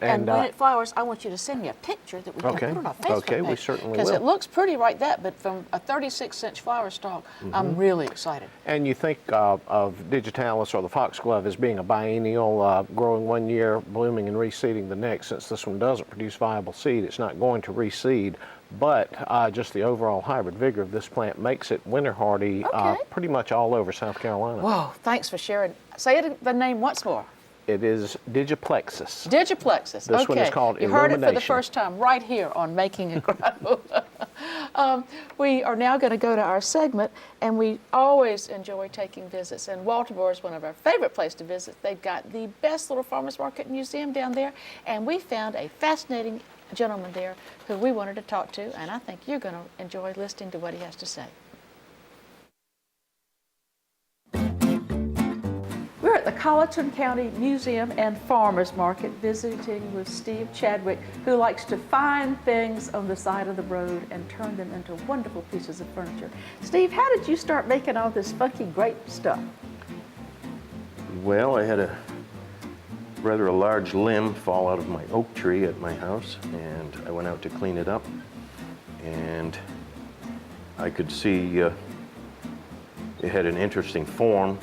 And when it flowers, I want you to send me a picture that we can put on our Facebook Okay, we page. certainly Because will. it looks pretty right that, but from a 36-inch flower stalk, I'm really excited. And you think of digitalis or the foxglove as being a biennial, growing one year, blooming and reseeding the next. Since this one doesn't produce viable seed, it's not going to reseed. But just the overall hybrid vigor of this plant makes it winter hardy pretty much all over South Carolina. Whoa, thanks for sharing. Say the name once more. It is Digiplexus. Digiplexus. This one is called You heard it for the Illumination. first time right here on Making It Grow. We are now going to go to our segment, and we always enjoy taking visits. And Walterboro is one of our favorite places to visit. They've got the best little farmers market museum down there, and we found a fascinating gentleman there who we wanted to talk to, and I think you're going to enjoy listening to what he has to say. We're at the Colleton County Museum and Farmers Market visiting with Steve Chadwick, who likes to find things on the side of the road and turn them into wonderful pieces of furniture. Steve, how did you start making all this funky, great stuff? Well, I had a rather large limb fall out of my oak tree at my house, and I went out to clean it up, and I could see it had an interesting form.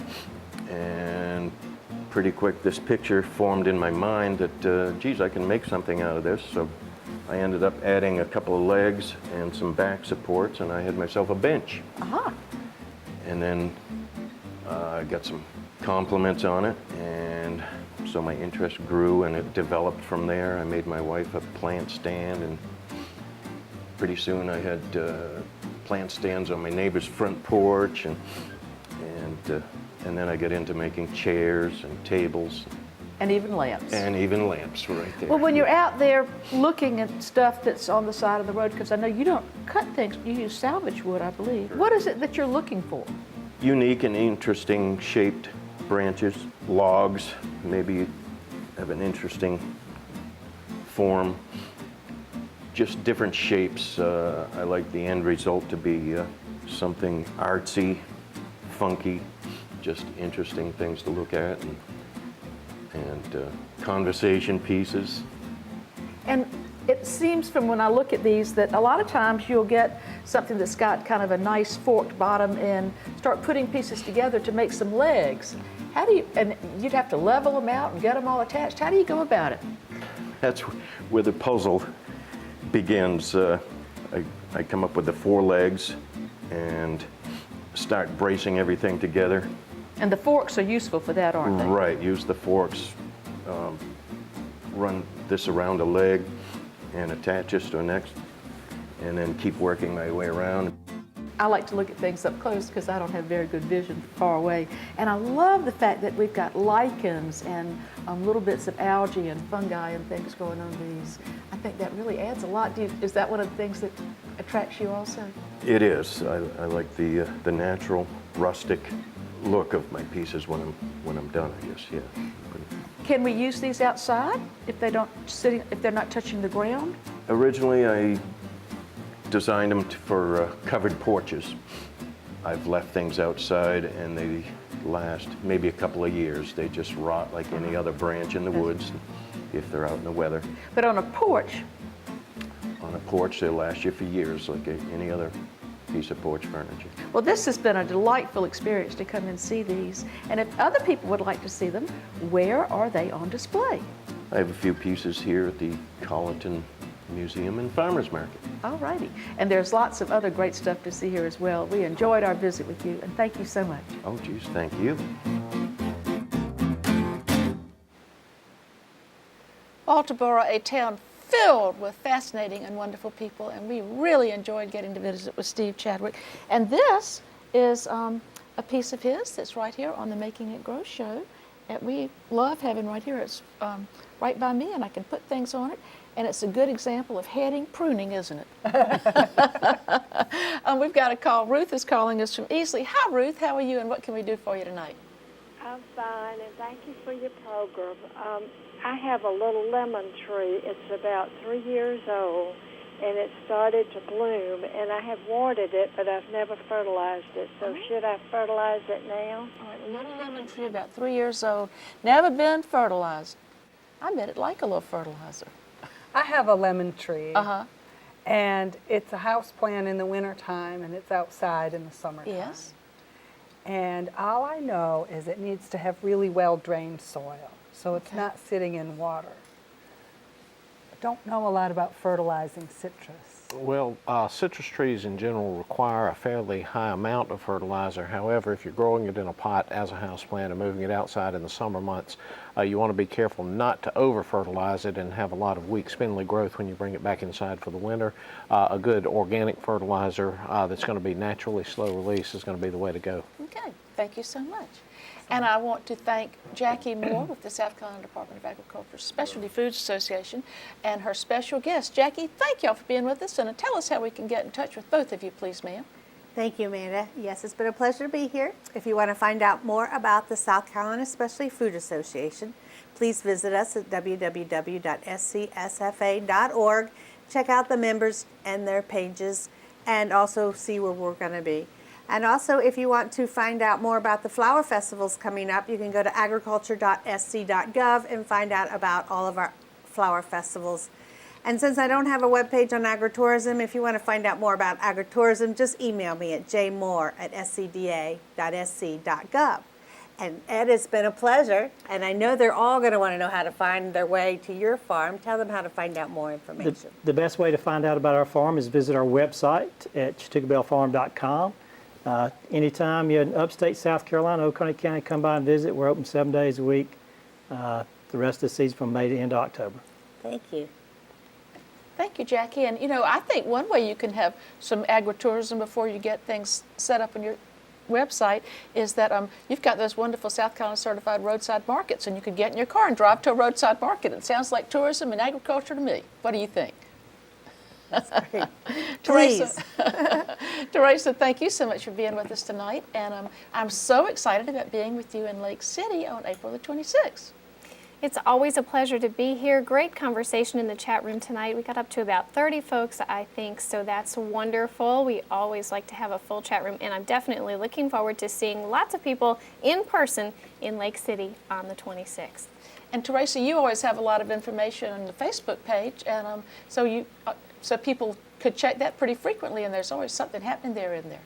And pretty quick this picture formed in my mind that, geez, I can make something out of this. So I ended up adding a couple of legs and some back supports, and I had myself a bench. And then I got some compliments on it, and so my interest grew and it developed from there. I made my wife a plant stand, and pretty soon I had plant stands on my neighbor's front porch, and then I got into making chairs and tables. And even lamps. And even lamps right there. Well, when you're out there looking at stuff that's on the side of the road, because I know you don't cut things, you use salvage wood, I believe. What is it that you're looking for? Unique and interesting shaped branches, logs, maybe have an interesting form, just different shapes. I like the end result to be something artsy, funky, just interesting things to look at, and conversation pieces. And it seems from when I look at these that a lot of times you'll get something that's got kind of a nice forked bottom and start putting pieces together to make some legs. How do you, and you'd have to level them out and get them all attached. How do you go about it? That's where the puzzle begins. I come up with the four legs and start bracing everything together. And the forks are useful for that, aren't they? Right, use the forks, run this around a leg and attach this to the next, and then keep working my way around. I like to look at things up close because I don't have very good vision far away. And I love the fact that we've got lichens and little bits of algae and fungi and things going on these. I think that really adds a lot. Is that one of the things that attracts you also? It is. I like the natural, rustic look of my pieces when I'm done, I guess, yeah. Can we use these outside if they're not touching the ground? Originally, I designed them for covered porches. I've left things outside and they last maybe a couple of years. They just rot like any other branch in the woods if they're out in the weather. But on a porch? On a porch, they'll last you for years like any other piece of porch furniture. Well, this has been a delightful experience to come and see these. And if other people would like to see them, where are they on display? I have a few pieces here at the Colleton Museum and Farmers Market. All righty. And there's lots of other great stuff to see here as well. We enjoyed our visit with you, and thank you so much. Oh, geez, thank you. Walterboro, a town filled with fascinating and wonderful people, and we really enjoyed getting to visit with Steve Chadwick. And this is a piece of his that's right here on the Making It Grow show that we love having right here. It's right by me, and I can put things on it, and it's a good example of heading pruning, isn't it? We've got a call. Ruth is calling us from Easley. Hi, Ruth. How are you, and what can we do for you tonight? I'm fine, and thank you for your program. I have a little lemon tree. It's about 3 years old, and it started to bloom, and I have watered it, but I've never fertilized it. So should I fertilize it now? All right, a little lemon tree about 3 years old, never been fertilized. I bet it like a little fertilizer. I have a lemon tree. Uh-huh. And it's a house plant in the wintertime, and it's outside in the summertime. Yes. And all I know is it needs to have really well-drained soil, so it's not sitting in water. I don't know a lot about fertilizing citrus. Well, citrus trees in general require a fairly high amount of fertilizer. However, if you're growing it in a pot as a houseplant and moving it outside in the summer months, you want to be careful not to over-fertilize it and have a lot of weak, spindly growth when you bring it back inside for the winter. A good organic fertilizer that's going to be naturally slow release is going to be the way to go. Okay, thank you so much. And I want to thank Jackie Moore with the South Carolina Department of Agriculture Specialty Foods Association and her special guest. Jackie, thank y'all for being with us, and tell us how we can get in touch with both of you, please, ma'am. Thank you, Amanda. Yes, it's been a pleasure to be here. If you want to find out more about the South Carolina Specialty Food Association, please visit us at www.scsfa.org. Check out the members and their pages, and also see where we're going to be. And also, if you want to find out more about the flower festivals coming up, you can go to agriculture.sc.gov and find out about all of our flower festivals. And since I don't have a webpage on agritourism, if you want to find out more about agritourism, just email me at jmoore@scda.sc.gov. And Ed, it's been a pleasure, and I know they're all going to want to know how to find their way to your farm. Tell them how to find out more information. The best way to find out about our farm is visit our website at ChattoogaBelleFarm.com. Anytime you're in upstate South Carolina, Oconee County, come by and visit. We're open 7 days a week, the rest of the season from May to end of October. Thank you. Thank you, Jackie. And, you know, I think one way you can have some agritourism before you get things set up on your website is that you've got those wonderful South Carolina certified roadside markets, and you could get in your car and drive to a roadside market. It sounds like tourism and agriculture to me. What do you think? That's great. Terasa, Terasa, thank you so much for being with us tonight, and I'm so excited about being with you in Lake City on April the 26th. It's always a pleasure to be here. Great conversation in the chat room tonight. We got up to about 30 folks, I think, so that's wonderful. We always like to have a full chat room, and I'm definitely looking forward to seeing lots of people in person in Lake City on the 26th. And Terasa, you always have a lot of information on the Facebook page, and so people could check that pretty frequently, and there's always something happening there in there.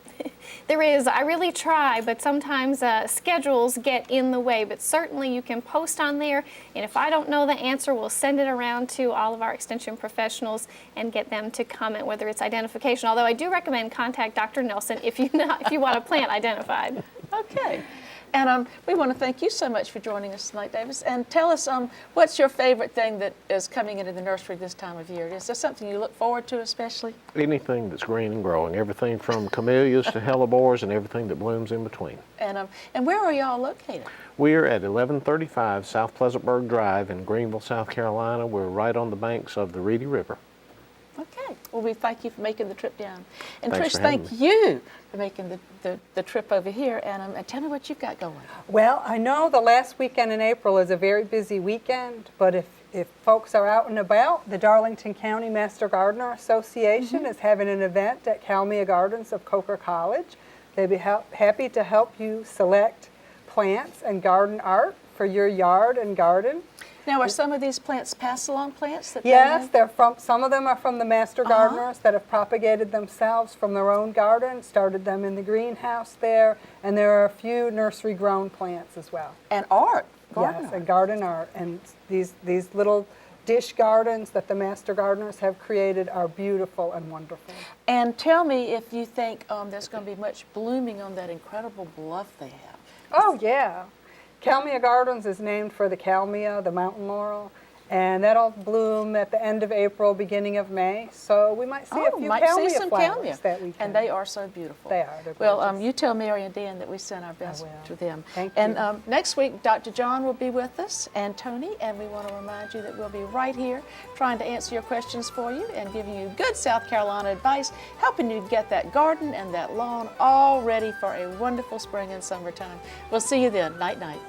There is. I really try, but sometimes schedules get in the way. But certainly you can post on there, and if I don't know the answer, we'll send it around to all of our extension professionals and get them to comment whether it's identification. Although I do recommend contact Dr. Nelson if you want a plant identified. Okay. And we want to thank you so much for joining us tonight, Davis. And tell us, what's your favorite thing that is coming into the nursery this time of year? Is there something you look forward to especially? Anything that's green and growing, everything from camellias to hellebores and everything that blooms in between. And where are y'all located? We're at 1135 South Pleasantburg Drive in Greenville, South Carolina. We're right on the banks of the Reedy River. Okay. Well, we thank you for making the trip down. And Thanks Trish, for having thank you for making the trip over here. And tell me what you've got going. Well, I know the last weekend in April is a very busy weekend, but if folks are out and about, the Darlington County Master Gardener Association is having an event at Kalmia Gardens of Coker College. They'd be happy to help you select plants and garden art for your yard and garden. Now, are some of these plants pass-along plants? Yes, some of them are from the master gardeners that have propagated themselves from their own garden, started them in the greenhouse there, and there are a few nursery-grown plants as well. And art. Yes, and garden art. And these little dish gardens that the master gardeners have created are beautiful and wonderful. And tell me if you think there's going to be much blooming on that incredible bluff they have. Oh, yeah. Kalmia Gardens is named for the Kalmia, the mountain laurel, and that'll bloom at the end of April, beginning of May. So we might see a few Kalmia flowers that weekend. And they are so beautiful. They are. They're well, you tell Mary and Dan that we send our best to them. Thank you. And next week, Dr. John will be with us, and Tony, and we want to remind you that we'll be right here trying to answer your questions for you and giving you good South Carolina advice, helping you get that garden and that lawn all ready for a wonderful spring and summertime. We'll see you then. Night, night.